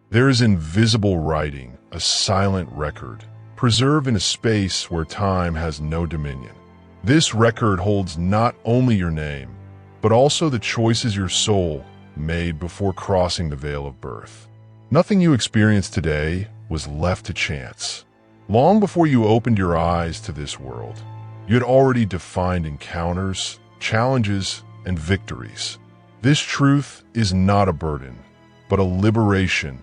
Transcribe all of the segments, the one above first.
There is invisible writing, a silent record, preserved in a space where time has no dominion. This record holds not only your name, but also the choices your soul made before crossing the veil of birth. Nothing you experience today was left to chance. Long before you opened your eyes to this world, you had already defined encounters, challenges, and victories. This truth is not a burden, but a liberation,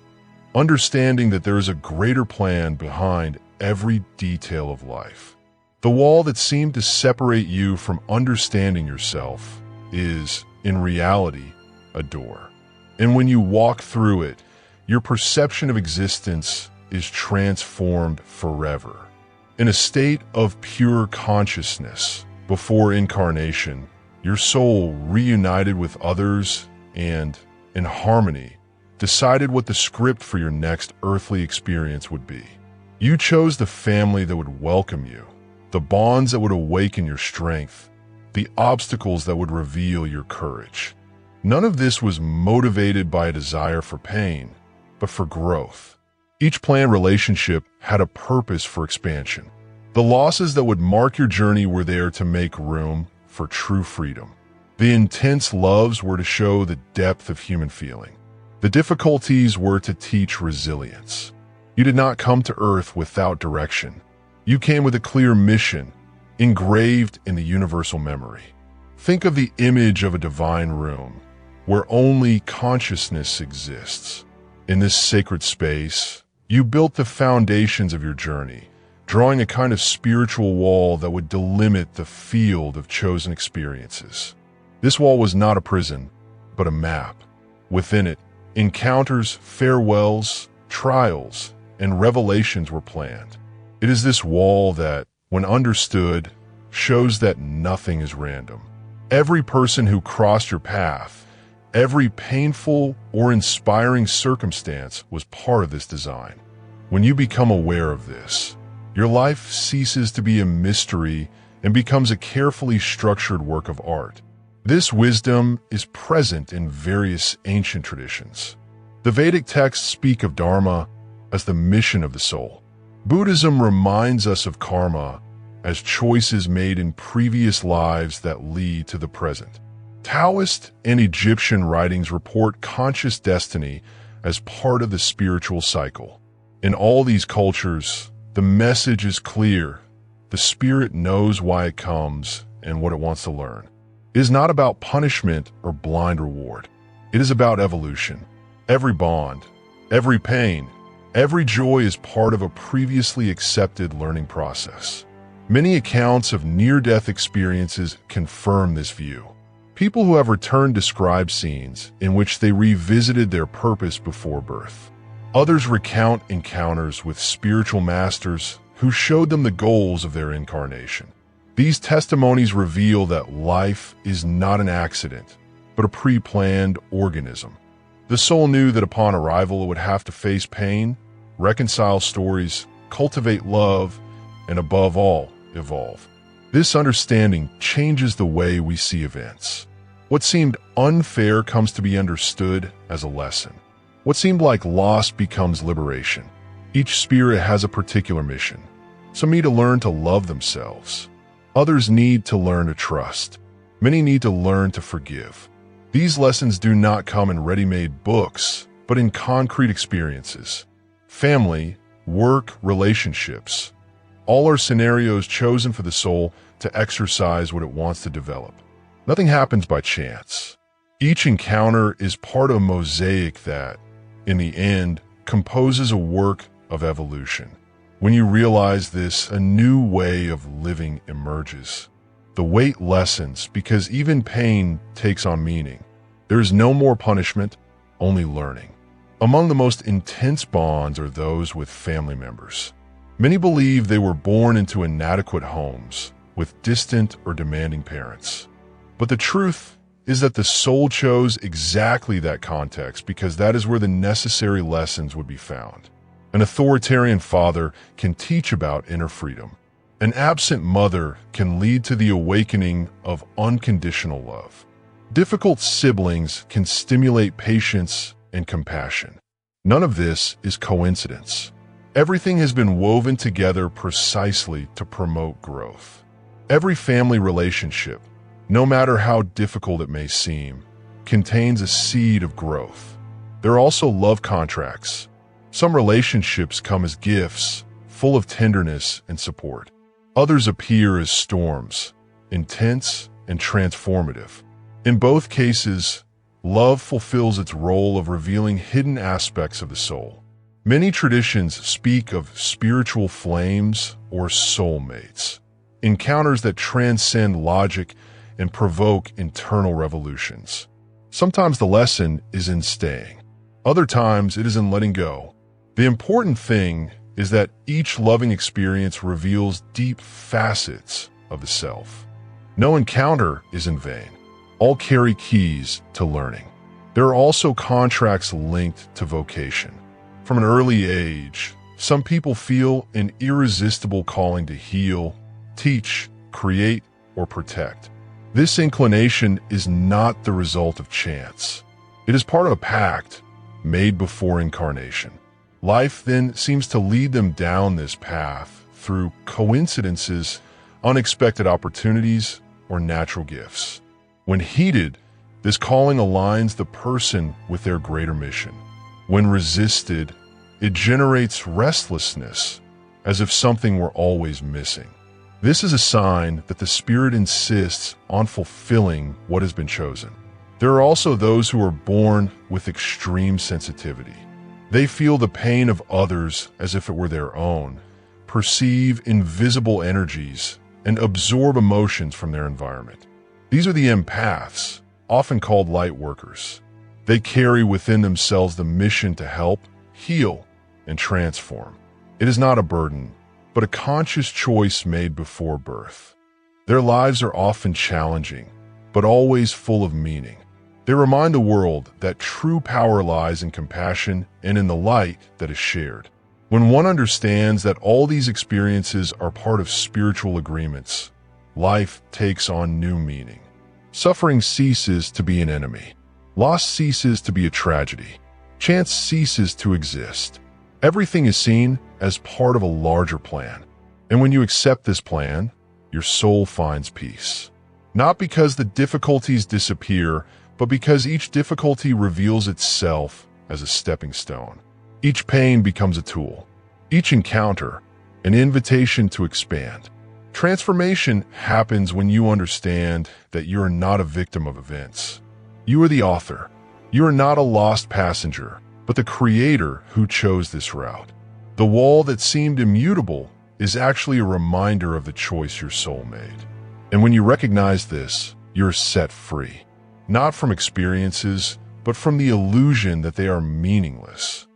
understanding that there is a greater plan behind every detail of life. The wall that seemed to separate you from understanding yourself is, in reality, a door. And when you walk through it, your perception of existence is transformed forever. In a state of pure consciousness, before incarnation, your soul reunited with others and, in harmony, decided what the script for your next earthly experience would be. You chose the family that would welcome you, the bonds that would awaken your strength, the obstacles that would reveal your courage. None of this was motivated by a desire for pain, but for growth. Each planned relationship had a purpose for expansion. The losses that would mark your journey were there to make room for true freedom. The intense loves were to show the depth of human feeling. The difficulties were to teach resilience. You did not come to Earth without direction. You came with a clear mission, engraved in the universal memory. Think of the image of a divine room, where only consciousness exists. In this sacred space, you built the foundations of your journey, drawing a kind of spiritual wall that would delimit the field of chosen experiences. This wall was not a prison, but a map. Within it, encounters, farewells, trials, and revelations were planned. It is this wall that, when understood, shows that nothing is random. Every person who crossed your path, every painful or inspiring circumstance was part of this design. When you become aware of this, your life ceases to be a mystery and becomes a carefully structured work of art. This wisdom is present in various ancient traditions. The Vedic texts speak of Dharma as the mission of the soul. Buddhism reminds us of karma as choices made in previous lives that lead to the present. Taoist and Egyptian writings report conscious destiny as part of the spiritual cycle. In all these cultures, the message is clear. The spirit knows why it comes and what it wants to learn. It is not about punishment or blind reward. It is about evolution. Every bond, every pain, every joy is part of a previously accepted learning process. Many accounts of near-death experiences confirm this view. People who have returned describe scenes in which they revisited their purpose before birth. Others recount encounters with spiritual masters who showed them the goals of their incarnation. These testimonies reveal that life is not an accident, but a pre-planned organism. The soul knew that upon arrival it would have to face pain, reconcile stories, cultivate love, and above all, evolve. This understanding changes the way we see events. What seemed unfair comes to be understood as a lesson. What seemed like loss becomes liberation. Each spirit has a particular mission. Some need to learn to love themselves. Others need to learn to trust. Many need to learn to forgive. These lessons do not come in ready-made books, but in concrete experiences. Family, work, relationships. All are scenarios chosen for the soul to exercise what it wants to develop. Nothing happens by chance. Each encounter is part of a mosaic that, in the end, composes a work of evolution. When you realize this, a new way of living emerges. The weight lessens because even pain takes on meaning. There is no more punishment, only learning. Among the most intense bonds are those with family members. Many believe they were born into inadequate homes with distant or demanding parents. But the truth is that the soul chose exactly that context because that is where the necessary lessons would be found. An authoritarian father can teach about inner freedom. An absent mother can lead to the awakening of unconditional love. Difficult siblings can stimulate patience and compassion. None of this is coincidence. Everything has been woven together precisely to promote growth. Every family relationship, no matter how difficult it may seem, contains a seed of growth. There are also love contracts. Some relationships come as gifts, full of tenderness and support. Others appear as storms, intense and transformative. In both cases, love fulfills its role of revealing hidden aspects of the soul. Many traditions speak of spiritual flames or soulmates, encounters that transcend logic and provoke internal revolutions. Sometimes the lesson is in staying. Other times it is in letting go. The important thing is that each loving experience reveals deep facets of the self. No encounter is in vain. All carry keys to learning. There are also contracts linked to vocation. From an early age, some people feel an irresistible calling to heal, teach, create, or protect. This inclination is not the result of chance. It is part of a pact made before incarnation. Life then seems to lead them down this path through coincidences, unexpected opportunities, or natural gifts. When heeded, this calling aligns the person with their greater mission. When resisted, it generates restlessness, as if something were always missing. This is a sign that the spirit insists on fulfilling what has been chosen. There are also those who are born with extreme sensitivity. They feel the pain of others as if it were their own, perceive invisible energies, and absorb emotions from their environment. These are the empaths, often called light workers. They carry within themselves the mission to help, heal, and transform. It is not a burden, but a conscious choice made before birth. Their lives are often challenging, but always full of meaning. They remind the world that true power lies in compassion and in the light that is shared. When one understands that all these experiences are part of spiritual agreements, life takes on new meaning. Suffering ceases to be an enemy. Loss ceases to be a tragedy. Chance ceases to exist. Everything is seen as part of a larger plan. And when you accept this plan, your soul finds peace. Not because the difficulties disappear, but because each difficulty reveals itself as a stepping stone. Each pain becomes a tool. Each encounter, an invitation to expand. Transformation happens when you understand that you are not a victim of events. You are the author. You are not a lost passenger, but the creator who chose this route. The wall that seemed immutable is actually a reminder of the choice your soul made. And when you recognize this, you're set free. Not from experiences, but from the illusion that they are meaningless.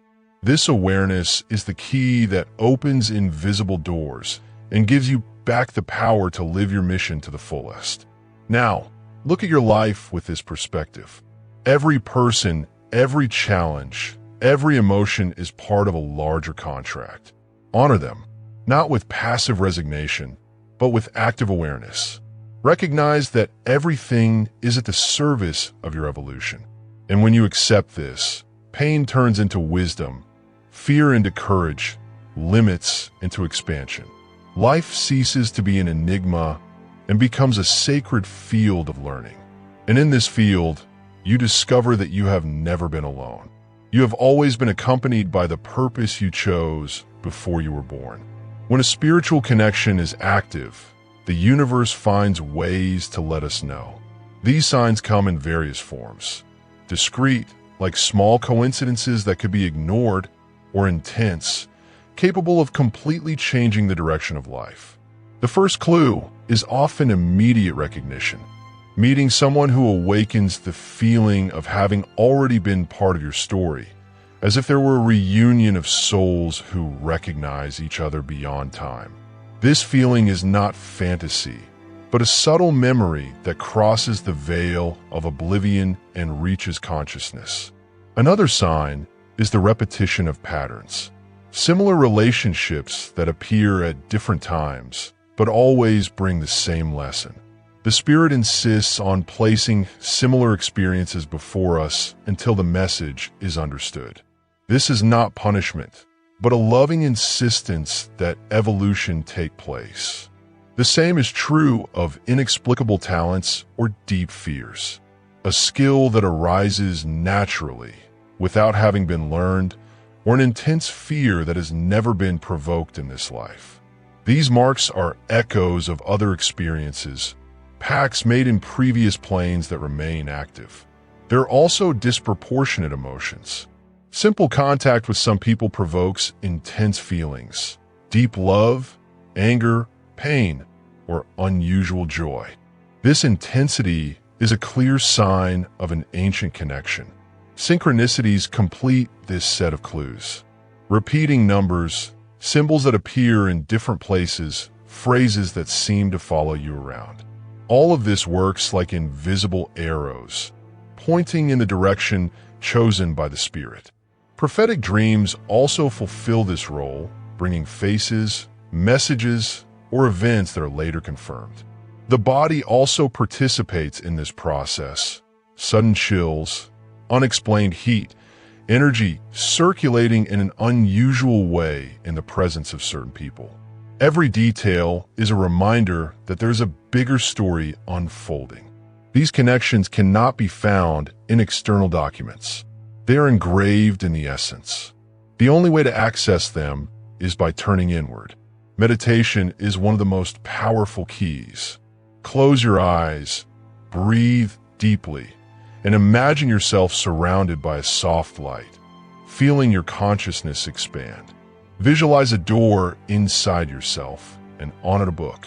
This awareness is the key that opens invisible doors and gives you back the power to live your mission to the fullest. Now, look at your life with this perspective. Every person, every challenge, every emotion is part of a larger contract. Honor them, not with passive resignation, but with active awareness. Recognize that everything is at the service of your evolution. And when you accept this, pain turns into wisdom, fear into courage, limits into expansion. Life ceases to be an enigma and becomes a sacred field of learning. And in this field, you discover that you have never been alone. You have always been accompanied by the purpose you chose before you were born. When a spiritual connection is active, the universe finds ways to let us know. These signs come in various forms. Discreet, like small coincidences that could be ignored, or intense, capable of completely changing the direction of life. The first clue is often immediate recognition. Meeting someone who awakens the feeling of having already been part of your story, as if there were a reunion of souls who recognize each other beyond time. This feeling is not fantasy, but a subtle memory that crosses the veil of oblivion and reaches consciousness. Another sign is the repetition of patterns. Similar relationships that appear at different times, but always bring the same lesson. The Spirit insists on placing similar experiences before us until the message is understood. This is not punishment, but a loving insistence that evolution take place. The same is true of inexplicable talents or deep fears, a skill that arises naturally without having been learned, or an intense fear that has never been provoked in this life. These marks are echoes of other experiences, pacts made in previous planes that remain active. They're also disproportionate emotions. Simple contact with some people provokes intense feelings, deep love, anger, pain, or unusual joy. This intensity is a clear sign of an ancient connection. Synchronicities complete this set of clues. Repeating numbers, symbols that appear in different places, phrases that seem to follow you around. All of this works like invisible arrows, pointing in the direction chosen by the spirit. Prophetic dreams also fulfill this role, bringing faces, messages, or events that are later confirmed. The body also participates in this process. Sudden chills, unexplained heat, energy circulating in an unusual way in the presence of certain people. Every detail is a reminder that there's a bigger story unfolding. These connections cannot be found in external documents. They are engraved in the essence. The only way to access them is by turning inward. Meditation is one of the most powerful keys. Close your eyes, breathe deeply, and imagine yourself surrounded by a soft light, feeling your consciousness expand. Visualize a door inside yourself and on it a book.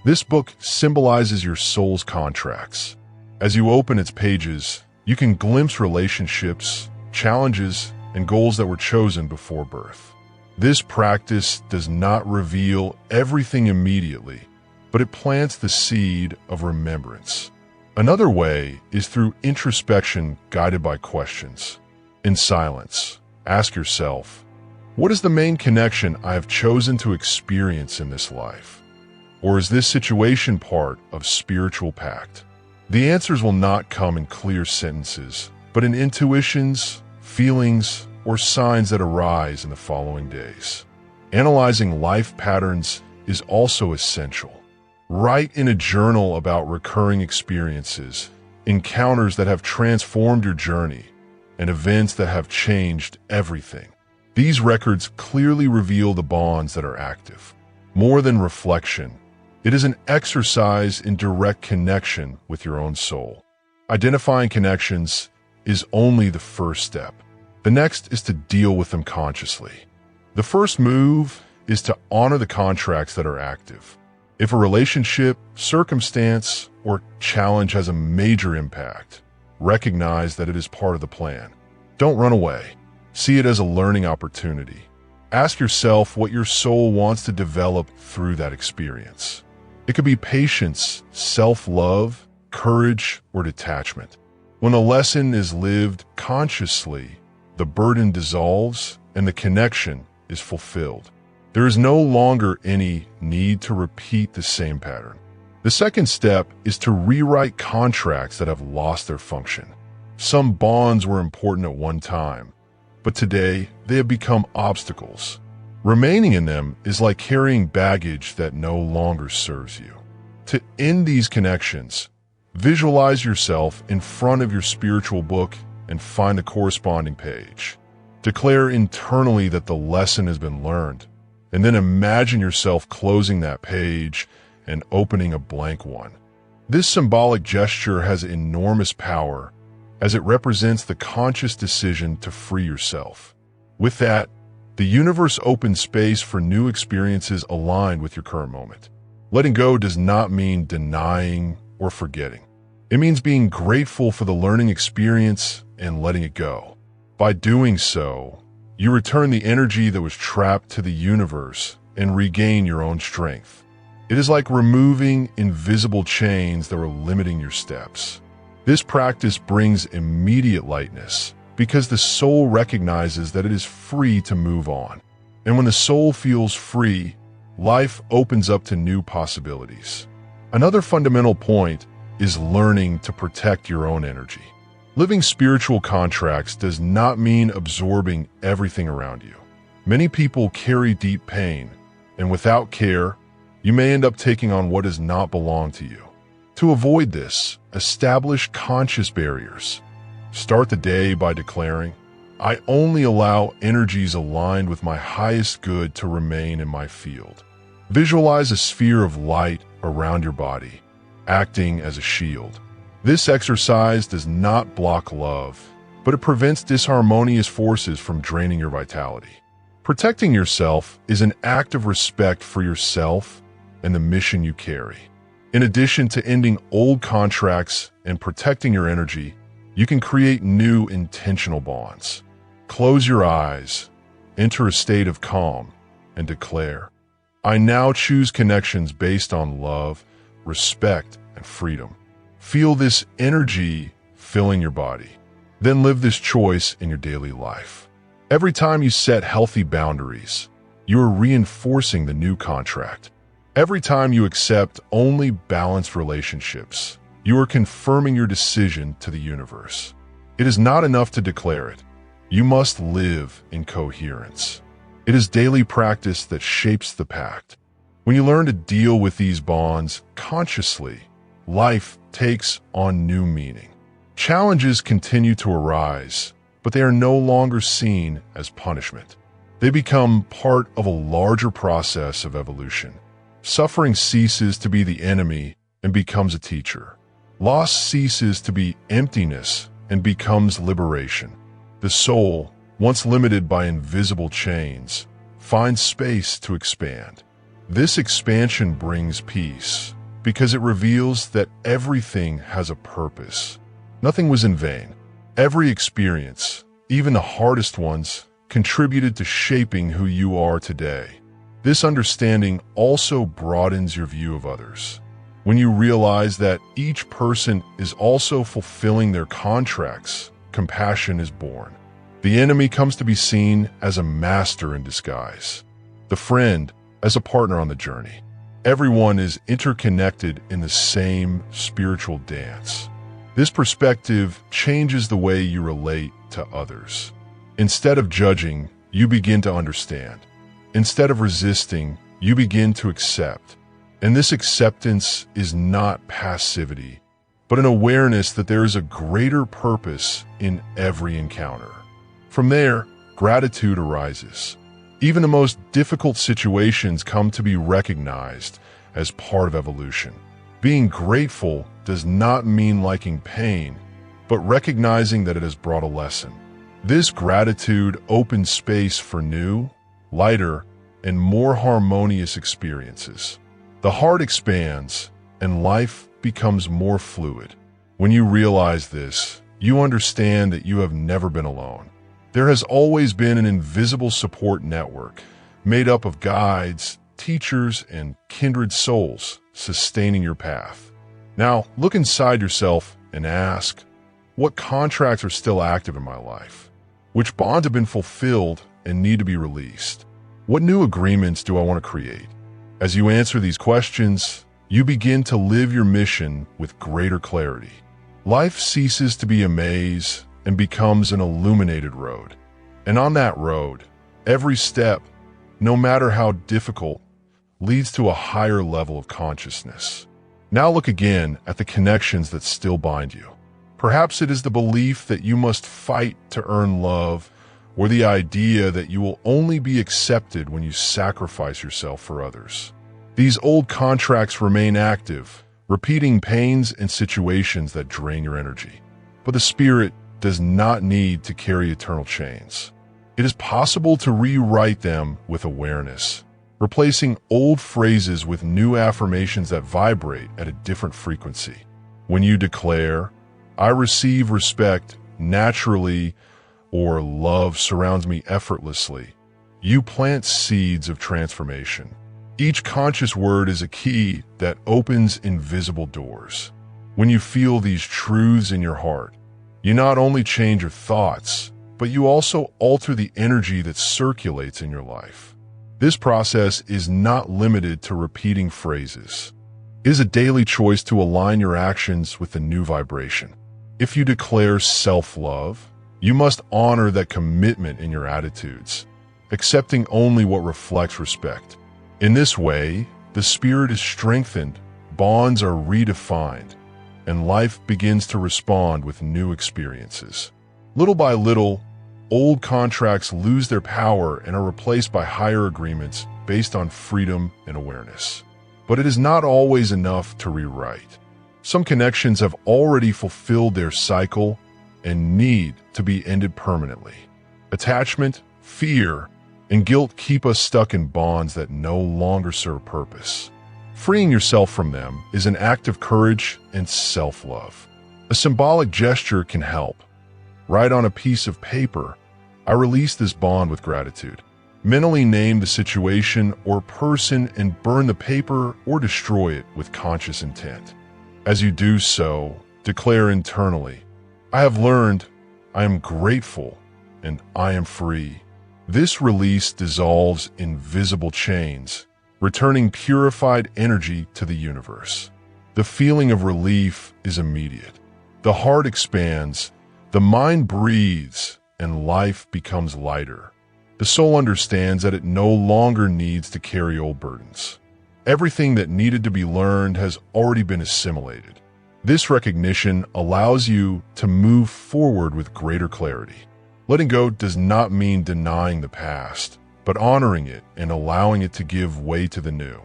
This book symbolizes your soul's contracts. As you open its pages, you can glimpse relationships, challenges, and goals that were chosen before birth. This practice does not reveal everything immediately, but it plants the seed of remembrance. Another way is through introspection guided by questions. In silence, ask yourself, what is the main connection I have chosen to experience in this life? Or is this situation part of spiritual pact? The answers will not come in clear sentences, but in intuitions, feelings, or signs that arise in the following days. Analyzing life patterns is also essential. Write in a journal about recurring experiences, encounters that have transformed your journey, and events that have changed everything. These records clearly reveal the bonds that are active. More than reflection, it is an exercise in direct connection with your own soul. Identifying connections is only the first step. The next is to deal with them consciously. The first move is to honor the contracts that are active. If a relationship, circumstance, or challenge has a major impact, recognize that it is part of the plan. Don't run away. See it as a learning opportunity. Ask yourself what your soul wants to develop through that experience. It could be patience, self-love, courage, or detachment. When a lesson is lived consciously, the burden dissolves and the connection is fulfilled. There is no longer any need to repeat the same pattern. The second step is to rewrite contracts that have lost their function. Some bonds were important at one time, but today they have become obstacles. Remaining in them is like carrying baggage that no longer serves you. To end these connections, visualize yourself in front of your spiritual book and find the corresponding page. Declare internally that the lesson has been learned, and then imagine yourself closing that page and opening a blank one. This symbolic gesture has enormous power as it represents the conscious decision to free yourself. With that, the universe opens space for new experiences aligned with your current moment. Letting go does not mean denying or forgetting. It means being grateful for the learning experience and letting it go. By doing so, you return the energy that was trapped to the universe and regain your own strength. It is like removing invisible chains that were limiting your steps. This practice brings immediate lightness because the soul recognizes that it is free to move on. And when the soul feels free, life opens up to new possibilities. Another fundamental point is learning to protect your own energy. Living spiritual contracts does not mean absorbing everything around you. Many people carry deep pain, and without care, you may end up taking on what does not belong to you. To avoid this, establish conscious barriers. Start the day by declaring, I only allow energies aligned with my highest good to remain in my field. Visualize a sphere of light around your body, acting as a shield. This exercise does not block love, but it prevents disharmonious forces from draining your vitality. Protecting yourself is an act of respect for yourself and the mission you carry. In addition to ending old contracts and protecting your energy, you can create new intentional bonds. Close your eyes, enter a state of calm, and declare, I now choose connections based on love, respect, and freedom. Feel this energy filling your body. Then live this choice in your daily life. Every time you set healthy boundaries, you are reinforcing the new contract. Every time you accept only balanced relationships, you are confirming your decision to the universe. It is not enough to declare it. You must live in coherence. It is daily practice that shapes the pact. When you learn to deal with these bonds consciously, life takes on new meaning. Challenges continue to arise, but they are no longer seen as punishment. They become part of a larger process of evolution. Suffering ceases to be the enemy and becomes a teacher. Loss ceases to be emptiness and becomes liberation. The soul, once limited by invisible chains, finds space to expand. This expansion brings peace because it reveals that everything has a purpose. Nothing was in vain. Every experience, even the hardest ones, contributed to shaping who you are today. This understanding also broadens your view of others. When you realize that each person is also fulfilling their contracts, compassion is born. The enemy comes to be seen as a master in disguise, the friend as a partner on the journey. Everyone is interconnected in the same spiritual dance. This perspective changes the way you relate to others. Instead of judging, you begin to understand. Instead of resisting, you begin to accept. And this acceptance is not passivity, but an awareness that there is a greater purpose in every encounter. From there, gratitude arises. Even the most difficult situations come to be recognized as part of evolution. Being grateful does not mean liking pain, but recognizing that it has brought a lesson. This gratitude opens space for new, lighter, and more harmonious experiences. The heart expands, and life becomes more fluid. When you realize this, you understand that you have never been alone. There has always been an invisible support network made up of guides, teachers, and kindred souls sustaining your path. Now, look inside yourself and ask, what contracts are still active in my life? Which bonds have been fulfilled and need to be released? What new agreements do I want to create? As you answer these questions, you begin to live your mission with greater clarity. Life ceases to be a maze and becomes an illuminated road. And on that road, every step, no matter how difficult, leads to a higher level of consciousness. Now look again at the connections that still bind you. Perhaps it is the belief that you must fight to earn love, or the idea that you will only be accepted when you sacrifice yourself for others. These old contracts remain active, repeating pains and situations that drain your energy. But the spirit does not need to carry eternal chains. It is possible to rewrite them with awareness, replacing old phrases with new affirmations that vibrate at a different frequency. When you declare, I receive respect naturally, or love surrounds me effortlessly, you plant seeds of transformation. Each conscious word is a key that opens invisible doors. When you feel these truths in your heart, you not only change your thoughts, but you also alter the energy that circulates in your life. This process is not limited to repeating phrases. It is a daily choice to align your actions with the new vibration. If you declare self-love, you must honor that commitment in your attitudes, accepting only what reflects respect. In this way, the spirit is strengthened, bonds are redefined, and life begins to respond with new experiences. Little by little, old contracts lose their power and are replaced by higher agreements based on freedom and awareness. But it is not always enough to rewrite. Some connections have already fulfilled their cycle and need to be ended permanently. Attachment, fear, and guilt keep us stuck in bonds that no longer serve purpose. Freeing yourself from them is an act of courage and self-love. A symbolic gesture can help. Write on a piece of paper, "I release this bond with gratitude." Mentally name the situation or person and burn the paper or destroy it with conscious intent. As you do so, declare internally, "I have learned, I am grateful, and I am free." This release dissolves invisible chains, returning purified energy to the universe. The feeling of relief is immediate. The heart expands, the mind breathes, and life becomes lighter. The soul understands that it no longer needs to carry old burdens. Everything that needed to be learned has already been assimilated. This recognition allows you to move forward with greater clarity. Letting go does not mean denying the past, but honoring it and allowing it to give way to the new.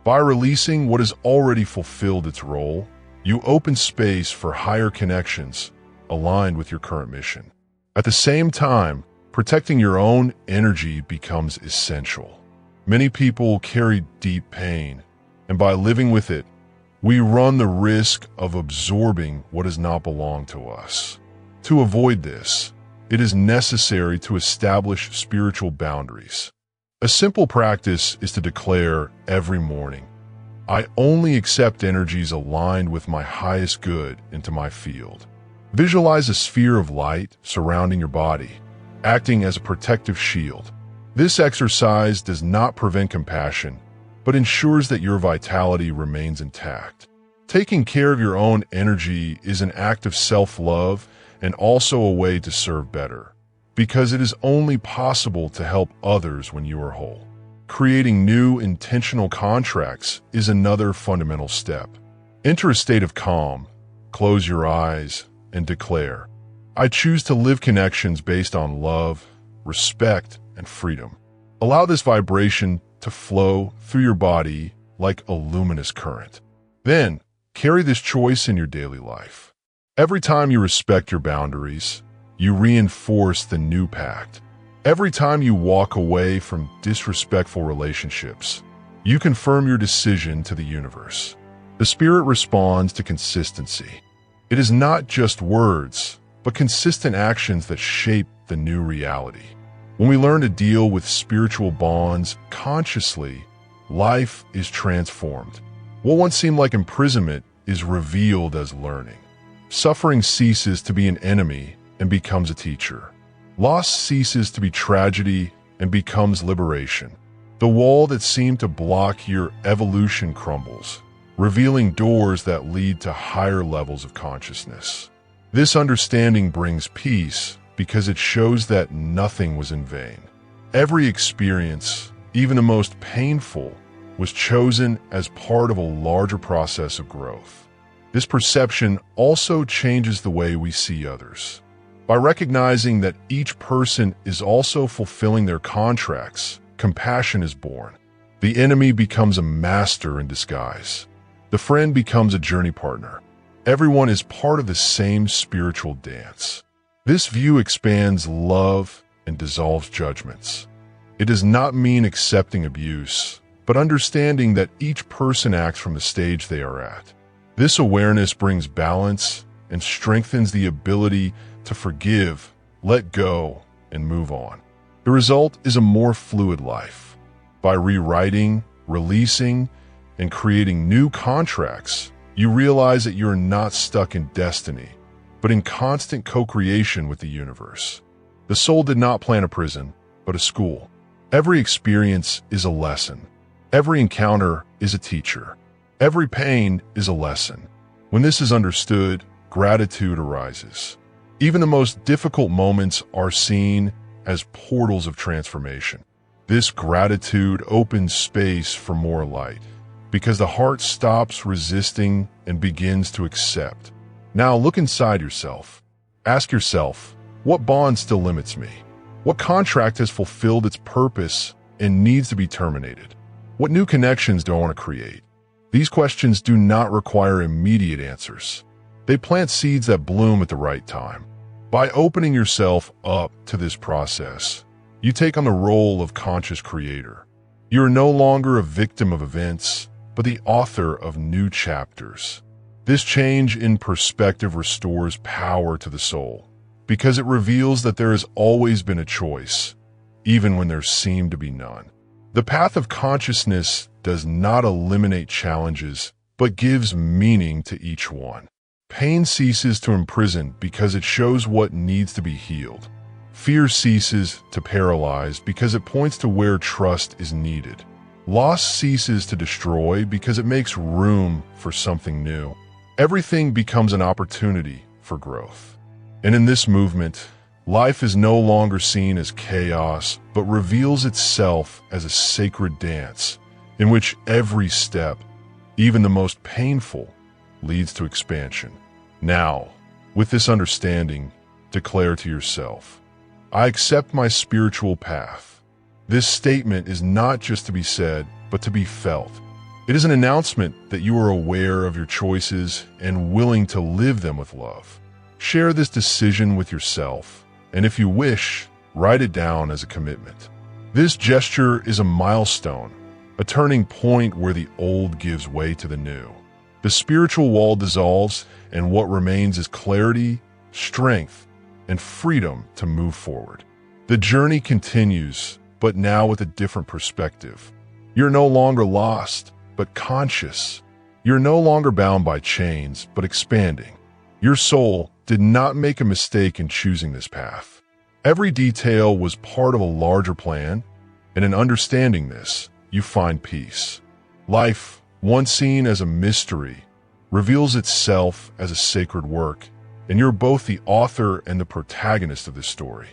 By releasing what has already fulfilled its role, you open space for higher connections aligned with your current mission. At the same time, protecting your own energy becomes essential. Many people carry deep pain, and by living with it, we run the risk of absorbing what does not belong to us. To avoid this, it is necessary to establish spiritual boundaries. A simple practice is to declare every morning, "I only accept energies aligned with my highest good into my field." Visualize a sphere of light surrounding your body, acting as a protective shield. This exercise does not prevent compassion, but ensures that your vitality remains intact. Taking care of your own energy is an act of self-love and also a way to serve better, because it is only possible to help others when you are whole. Creating new intentional contracts is another fundamental step. Enter a state of calm, close your eyes, and declare, "I choose to live connections based on love, respect, and freedom." Allow this vibration to flow through your body like a luminous current. Then, carry this choice in your daily life. Every time you respect your boundaries, you reinforce the new pact. Every time you walk away from disrespectful relationships, you confirm your decision to the universe. The spirit responds to consistency. It is not just words, but consistent actions that shape the new reality. When we learn to deal with spiritual bonds consciously, life is transformed. What once seemed like imprisonment is revealed as learning. Suffering ceases to be an enemy and becomes a teacher. Loss ceases to be tragedy and becomes liberation. The wall that seemed to block your evolution crumbles, revealing doors that lead to higher levels of consciousness. This understanding brings peace because it shows that nothing was in vain. Every experience, even the most painful, was chosen as part of a larger process of growth. This perception also changes the way we see others. By recognizing that each person is also fulfilling their contracts, compassion is born. The enemy becomes a master in disguise. The friend becomes a journey partner. Everyone is part of the same spiritual dance. This view expands love and dissolves judgments. It does not mean accepting abuse, but understanding that each person acts from the stage they are at. This awareness brings balance and strengthens the ability to forgive, let go, and move on. The result is a more fluid life. By rewriting, releasing, and creating new contracts, you realize that you are not stuck in destiny, but in constant co-creation with the universe. The soul did not plan a prison, but a school. Every experience is a lesson. Every encounter is a teacher. Every pain is a lesson. When this is understood, gratitude arises. Even the most difficult moments are seen as portals of transformation. This gratitude opens space for more light, because the heart stops resisting and begins to accept. Now look inside yourself. Ask yourself, what bond still limits me? What contract has fulfilled its purpose and needs to be terminated? What new connections do I want to create? These questions do not require immediate answers. They plant seeds that bloom at the right time. By opening yourself up to this process, you take on the role of conscious creator. You are no longer a victim of events, but the author of new chapters. This change in perspective restores power to the soul, because it reveals that there has always been a choice, even when there seemed to be none. The path of consciousness does not eliminate challenges, but gives meaning to each one. Pain ceases to imprison because it shows what needs to be healed. Fear ceases to paralyze because it points to where trust is needed. Loss ceases to destroy because it makes room for something new. Everything becomes an opportunity for growth. And in this movement, life is no longer seen as chaos, but reveals itself as a sacred dance in which every step, even the most painful, leads to expansion. Now, with this understanding, declare to yourself, I accept my spiritual path. This statement is not just to be said, but to be felt. It is an announcement that you are aware of your choices and willing to live them with love. Share this decision with yourself, and if you wish, write it down as a commitment. This gesture is a milestone, a turning point where the old gives way to the new. The spiritual wall dissolves, and what remains is clarity, strength, and freedom to move forward. The journey continues, but now with a different perspective. You're no longer lost, but conscious. You're no longer bound by chains, but expanding. Your soul did not make a mistake in choosing this path. Every detail was part of a larger plan, and in understanding this, you find peace. Life, once seen as a mystery, reveals itself as a sacred work, and you're both the author and the protagonist of this story.